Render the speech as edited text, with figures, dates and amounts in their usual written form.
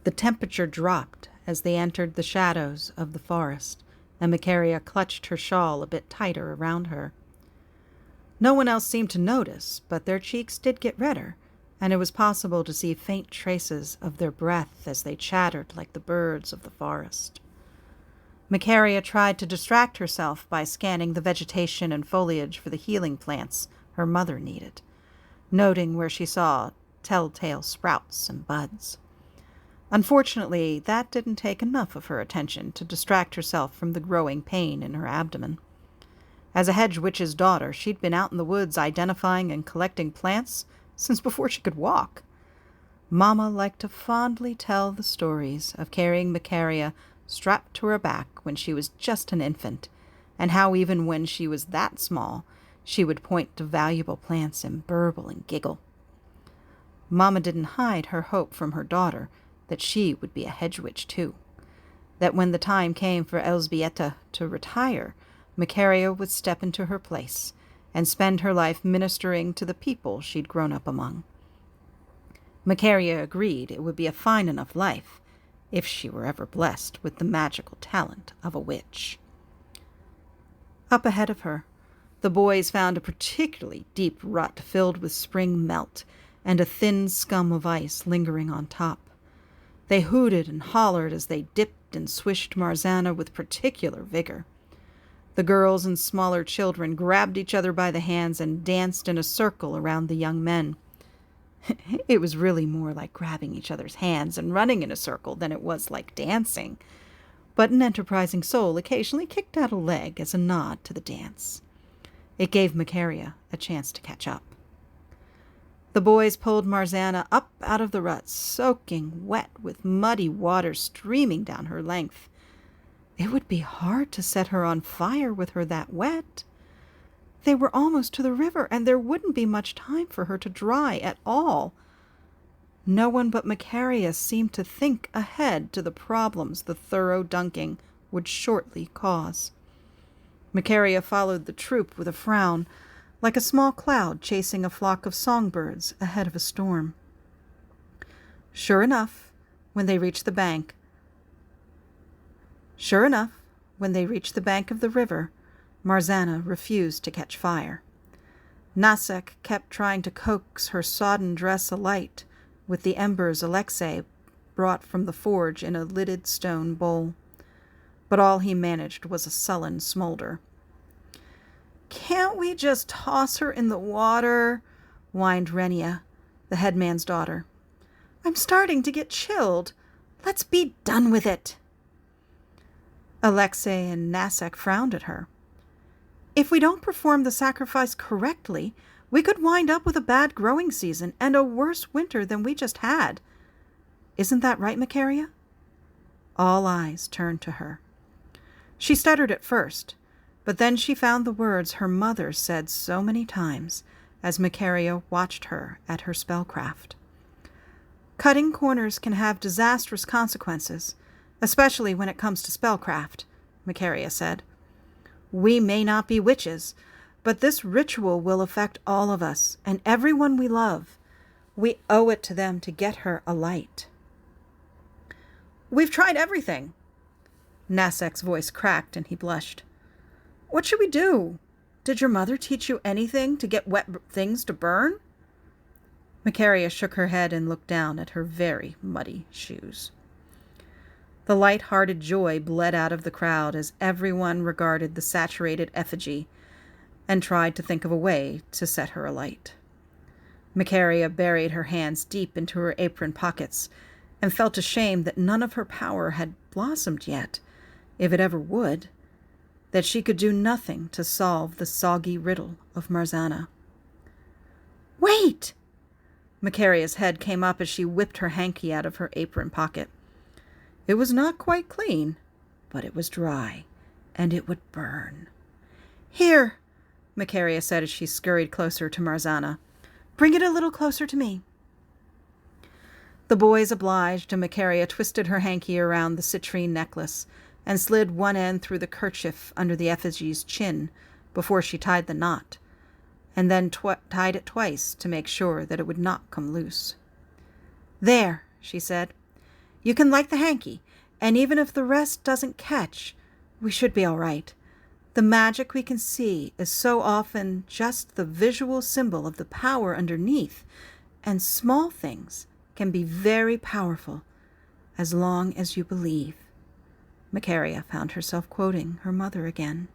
The temperature dropped as they entered the shadows of the forest, and Macaria clutched her shawl a bit tighter around her. No one else seemed to notice, but their cheeks did get redder, and it was possible to see faint traces of their breath as they chattered like the birds of the forest. Macaria tried to distract herself by scanning the vegetation and foliage for the healing plants her mother needed, noting where she saw telltale sprouts and buds. Unfortunately, that didn't take enough of her attention to distract herself from the growing pain in her abdomen. As a hedgewitch's daughter, she'd been out in the woods identifying and collecting plants since before she could walk. Mama liked to fondly tell the stories of carrying Macaria strapped to her back when she was just an infant, and how even when she was that small, she would point to valuable plants and burble and giggle. Mama didn't hide her hope from her daughter that she would be a hedgewitch too, that when the time came for Elzbieta to retire, Macaria would step into her place and spend her life ministering to the people she'd grown up among. Macaria agreed it would be a fine enough life if she were ever blessed with the magical talent of a witch. Up ahead of her, the boys found a particularly deep rut filled with spring melt and a thin scum of ice lingering on top. They hooted and hollered as they dipped and swished Marzana with particular vigor. The girls and smaller children grabbed each other by the hands and danced in a circle around the young men. It was really more like grabbing each other's hands and running in a circle than it was like dancing, but an enterprising soul occasionally kicked out a leg as a nod to the dance. It gave Macaria a chance to catch up. The boys pulled Marzana up out of the rut, soaking wet with muddy water streaming down her length. It would be hard to set her on fire with her that wet. They were almost to the river, and there wouldn't be much time for her to dry at all. No one but Macaria seemed to think ahead to the problems the thorough dunking would shortly cause. Macaria followed the troop with a frown, like a small cloud chasing a flock of songbirds ahead of a storm. Sure enough, when they reached the bank of the river, Marzana refused to catch fire. Nasek kept trying to coax her sodden dress alight with the embers Alexei brought from the forge in a lidded stone bowl, but all he managed was a sullen smolder. "Can't we just toss her in the water?" whined Renia, the headman's daughter. "I'm starting to get chilled. Let's be done with it." Alexei and Nasek frowned at her. "If we don't perform the sacrifice correctly, we could wind up with a bad growing season and a worse winter than we just had. Isn't that right, Macaria?" All eyes turned to her. She stuttered at first, but then she found the words her mother said so many times as Macaria watched her at her spellcraft. "Cutting corners can have disastrous consequences, especially when it comes to spellcraft," Macaria said. "We may not be witches, but this ritual will affect all of us and everyone we love. We owe it to them to get her a light." "We've tried everything." Nasek's voice cracked and he blushed. "What should we do? Did your mother teach you anything to get wet things to burn?" Macaria shook her head and looked down at her very muddy shoes. The light-hearted joy bled out of the crowd as everyone regarded the saturated effigy and tried to think of a way to set her alight. Macaria buried her hands deep into her apron pockets and felt ashamed that none of her power had blossomed yet, if it ever would, that she could do nothing to solve the soggy riddle of Marzana. "Wait!" Macaria's head came up as she whipped her hanky out of her apron pocket. It was not quite clean, but it was dry, and it would burn. "Here," Macaria said as she scurried closer to Marzana. "Bring it a little closer to me." The boys obliged, and Macaria twisted her hanky around the citrine necklace and slid one end through the kerchief under the effigy's chin before she tied the knot, and then tied it twice to make sure that it would not come loose. "There," she said. You can light the hanky, and even if the rest doesn't catch, we should be all right. The magic we can see is so often just the visual symbol of the power underneath, and small things can be very powerful as long as you believe." Macaria found herself quoting her mother again.